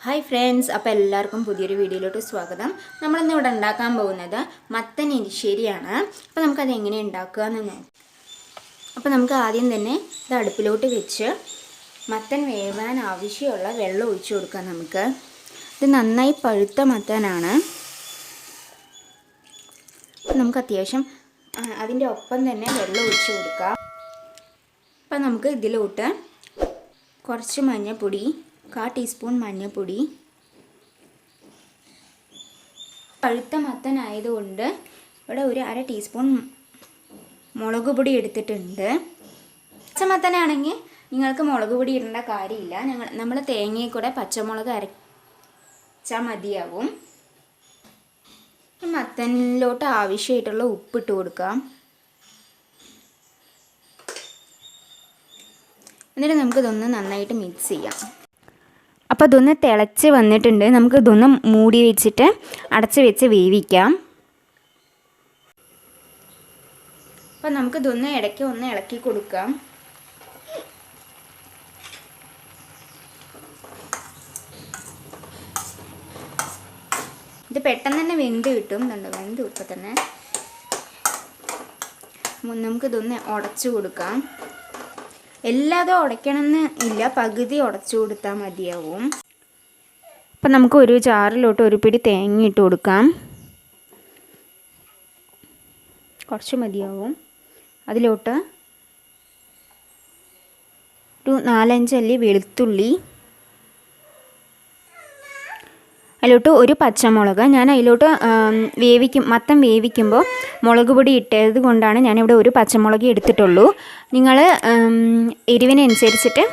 Hi friends, അപ്പോൾ എല്ലാവർക്കും പുതിയൊരു വീഡിയോയിലോട്ട് സ്വാഗതം. നമ്മളിന്നിവിടെ ഉണ്ടാക്കാൻ പോകുന്നത് മത്തൻ എരിശ്ശേരിയാണ്. അപ്പോൾ നമുക്കത് എങ്ങനെ ഉണ്ടാക്കുക എന്ന് നോക്കാം. അപ്പോൾ നമുക്ക് ആദ്യം തന്നെ ഇത് അടുപ്പിലോട്ട് വെച്ച് മത്തൻ വേവാൻ ആവശ്യമുള്ള വെള്ളം ഒഴിച്ചു കൊടുക്കാം. ഇത് നന്നായി പഴുത്ത മത്തനാണ്. നമുക്ക് അത്യാവശ്യം അതിൻ്റെ ഒപ്പം തന്നെ വെള്ളം ഒഴിച്ചു കൊടുക്കാം. അപ്പോൾ നമുക്ക് ഇതിലോട്ട് കുറച്ച് മഞ്ഞൾപ്പൊടി, 1/4 ടീസ്പൂൺ മഞ്ഞൾപ്പൊടി, പഴുത്ത മത്തനായതുകൊണ്ട് ഇവിടെ ഒരു 1/2 ടീസ്പൂൺ മുളക് പൊടി എടുത്തിട്ടുണ്ട്. പച്ചമത്തനാണെങ്കിൽ നിങ്ങൾക്ക് മുളക് പൊടി ഇടേണ്ട കാര്യമില്ല. നമ്മൾ തേങ്ങയിൽ കൂടെ പച്ചമുളക് അരച്ചാൽ മതിയാവും. മത്തനിലോട്ട് ആവശ്യമായിട്ടുള്ള ഉപ്പിട്ട് കൊടുക്കാം. എന്നിട്ട് നമുക്കിതൊന്ന് നന്നായിട്ട് മിക്സ് ചെയ്യാം. അപ്പോൾ ഇതൊന്ന് തിളച്ച് വന്നിട്ടുണ്ട്. നമുക്കിതൊന്ന് മൂടി വെച്ചിട്ട് അടച്ച് വെച്ച് വേവിക്കാം. അപ്പോൾ നമുക്കിതൊന്ന് ഇടയ്ക്ക് ഒന്ന് ഇളക്കി കൊടുക്കാം. ഇത് പെട്ടെന്ന് തന്നെ വെന്ത് കിട്ടും. വെന്ത് ഇപ്പം തന്നെ നമുക്കിതൊന്ന് ഉടച്ചു കൊടുക്കാം. എല്ലാതും ഉടയ്ക്കണമെന്ന് ഇല്ല, പകുതി ഉടച്ചു കൊടുത്താൽ മതിയാവും. അപ്പം നമുക്ക് ഒരു ജാറിലോട്ട് ഒരു പിടി തേങ്ങ ഇട്ട് കൊടുക്കാം. കുറച്ച് മതിയാവും. അതിലോട്ട് ഒരു 4-5 അല്ലി വെളുത്തുള്ളി, അതിലോട്ട് ഒരു പച്ചമുളക്. ഞാൻ അതിലോട്ട് മത്തൻ വേവിക്കുമ്പോൾ മുളക് പൊടി ഇട്ടത് കൊണ്ടാണ് ഞാനിവിടെ ഒരു പച്ചമുളക് എടുത്തിട്ടുള്ളൂ. നിങ്ങൾ എരിവിനനുസരിച്ചിട്ട്,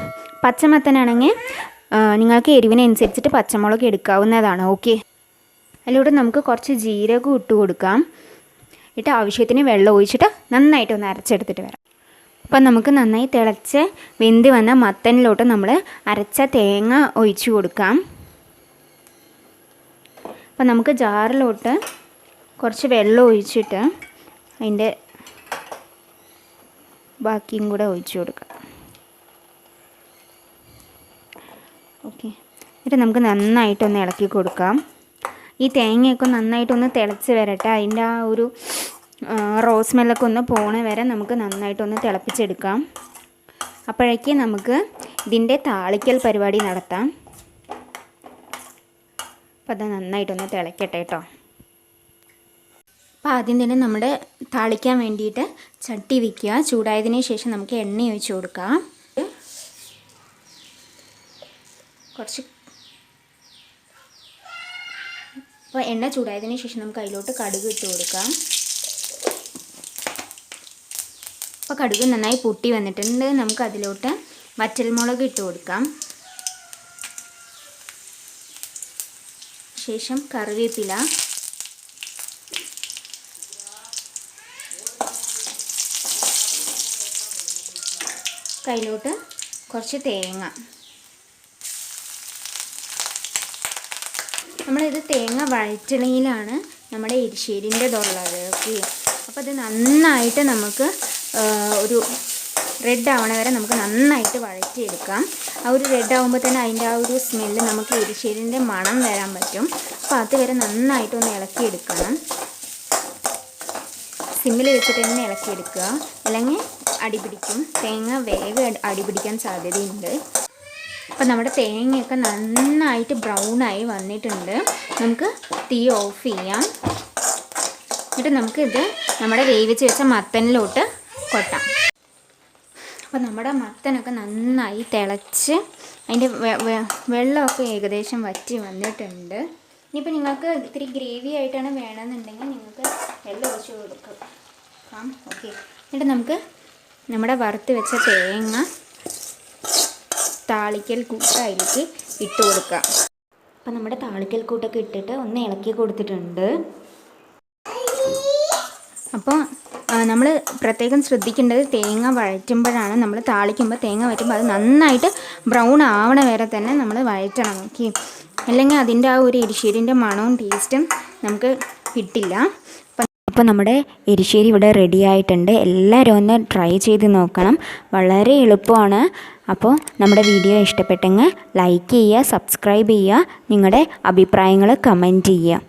പച്ചമത്തനാണെങ്കിൽ നിങ്ങൾക്ക് എരിവിനനുസരിച്ചിട്ട് പച്ചമുളക് എടുക്കാവുന്നതാണ്. ഓക്കെ, അതിലോട്ട് നമുക്ക് കുറച്ച് ജീരകം ഇട്ട് കൊടുക്കാം. ഇട്ട് ആവശ്യത്തിന് വെള്ളം ഒഴിച്ചിട്ട് നന്നായിട്ട് ഒന്ന് അരച്ചെടുത്തിട്ട് വരാം. അപ്പം നമുക്ക് നന്നായി തിളച്ച് വെന്ത് വന്ന മത്തനിലോട്ട് നമ്മൾ അരച്ച തേങ്ങ ഒഴിച്ചു കൊടുക്കാം. അപ്പം നമുക്ക് ജാറിലോട്ട് കുറച്ച് വെള്ളം ഒഴിച്ചിട്ട് അതിൻ്റെ ബാക്കിയും കൂടെ ഒഴിച്ചു കൊടുക്കാം. ഓക്കെ, എന്നിട്ട് നമുക്ക് നന്നായിട്ടൊന്ന് ഇളക്കി കൊടുക്കാം. ഈ തേങ്ങയൊക്കെ നന്നായിട്ടൊന്ന് തിളച്ച് വരട്ടെ. അതിൻ്റെ ആ ഒരു റോസ് സ്മെല്ലൊക്കെ ഒന്ന് പോണ വരെ നമുക്ക് നന്നായിട്ടൊന്ന് തിളപ്പിച്ചെടുക്കാം. അപ്പോഴേക്ക് നമുക്ക് ഇതിൻ്റെ താളിക്കൽ പരിപാടി നടത്താം. അപ്പോൾ അത് നന്നായിട്ടൊന്ന് തിളയ്ക്കട്ടെ കേട്ടോ. അപ്പോൾ ആദ്യം തന്നെ നമ്മുടെ താളിക്കാൻ വേണ്ടിയിട്ട് ചട്ടി വയ്ക്കുക. ചൂടായതിന് ശേഷം നമുക്ക് എണ്ണ ഒഴിച്ച് കൊടുക്കാം. അപ്പോൾ എണ്ണ ചൂടായതിന് ശേഷം നമുക്ക് അതിലോട്ട് കടുക് ഇട്ട് കൊടുക്കാം. അപ്പോൾ കടുക് നന്നായി പൊട്ടി വന്നിട്ടുണ്ട്. നമുക്ക് അതിലോട്ട് വറ്റൽമുളക് ഇട്ട് കൊടുക്കാം. ശേഷം കറിവേപ്പില, കയ്യിലോട്ട് കുറച്ച് തേങ്ങ. നമ്മളിത് തേങ്ങ വഴറ്റണയിലാണ് നമ്മുടെ എരിശ്ശേരിൻ്റെതുള്ളത്. ഓക്കെ, അപ്പോൾ അത് നന്നായിട്ട് നമുക്ക് ഒരു റെഡ് ആവണ വരെ നമുക്ക് നന്നായിട്ട് വഴറ്റിയെടുക്കാം. ആ ഒരു റെഡ് ആകുമ്പോൾ തന്നെ അതിൻ്റെ ആ ഒരു സ്മെല്ല് നമുക്ക് എരിശ്ശേരിൻ്റെ മണം വരാൻ പറ്റും. അപ്പോൾ അതുവരെ നന്നായിട്ടൊന്ന് ഇളക്കിയെടുക്കണം. സിമ്മിൽ വെച്ചിട്ട് തന്നെ ഇളക്കിയെടുക്കുക, അല്ലെങ്കിൽ അടിപിടിക്കും. തേങ്ങ വേഗം അടിപിടിക്കാൻ സാധ്യതയുണ്ട്. അപ്പോൾ നമ്മുടെ തേങ്ങയൊക്കെ നന്നായിട്ട് ബ്രൗണായി വന്നിട്ടുണ്ട്. നമുക്ക് തീ ഓഫ് ചെയ്യാം. എന്നിട്ട് നമുക്കിത് നമ്മുടെ വേവിച്ച് വെച്ച മത്തനിലോട്ട് കൊട്ടാം. അപ്പോൾ നമ്മുടെ മത്തനൊക്കെ നന്നായി തിളച്ച് അതിൻ്റെ വെള്ളമൊക്കെ ഏകദേശം വറ്റി വന്നിട്ടുണ്ട്. ഇനിയിപ്പോൾ നിങ്ങൾക്ക് ഇത്തിരി ഗ്രേവി ആയിട്ടാണ് വേണമെന്നുണ്ടെങ്കിൽ നിങ്ങൾക്ക് വെള്ളം ഒഴിച്ച് കൊടുക്കാം. ഓക്കെ, എന്നിട്ട് നമുക്ക് നമ്മുടെ വറുത്ത് വെച്ച തേങ്ങ താളിക്കൽ കൂട്ട് അതിലേക്ക് ഇട്ട് കൊടുക്കാം. അപ്പോൾ നമ്മുടെ താളിക്കൽ കൂട്ടൊക്കെ ഇട്ടിട്ട് ഒന്ന് ഇളക്കി കൊടുത്തിട്ടുണ്ട്. അപ്പോൾ നമ്മൾ പ്രത്യേകം ശ്രദ്ധിക്കേണ്ടത് തേങ്ങ വഴറ്റുമ്പോഴാണ്. നമ്മൾ താളിക്കുമ്പോൾ തേങ്ങ വഴറ്റുമ്പോൾ അത് നന്നായിട്ട് ബ്രൗൺ ആവണ വരെ തന്നെ നമ്മൾ വഴറ്റണം. ഓക്കെ, അല്ലെങ്കിൽ അതിൻ്റെ ആ ഒരു എരിശ്ശേരിൻ്റെ മണവും ടേസ്റ്റും നമുക്ക് കിട്ടില്ല. അപ്പോൾ നമ്മുടെ എരിശ്ശേരി ഇവിടെ റെഡി ആയിട്ടുണ്ട്. എല്ലാവരും ഒന്ന് ട്രൈ ചെയ്ത് നോക്കണം. വളരെ എളുപ്പമാണ്. അപ്പോൾ നമ്മുടെ വീഡിയോ ഇഷ്ടപ്പെട്ടെങ്കിൽ ലൈക്ക് ചെയ്യുക, സബ്സ്ക്രൈബ് ചെയ്യുക, നിങ്ങളുടെ അഭിപ്രായങ്ങൾ കമൻറ്റ് ചെയ്യുക.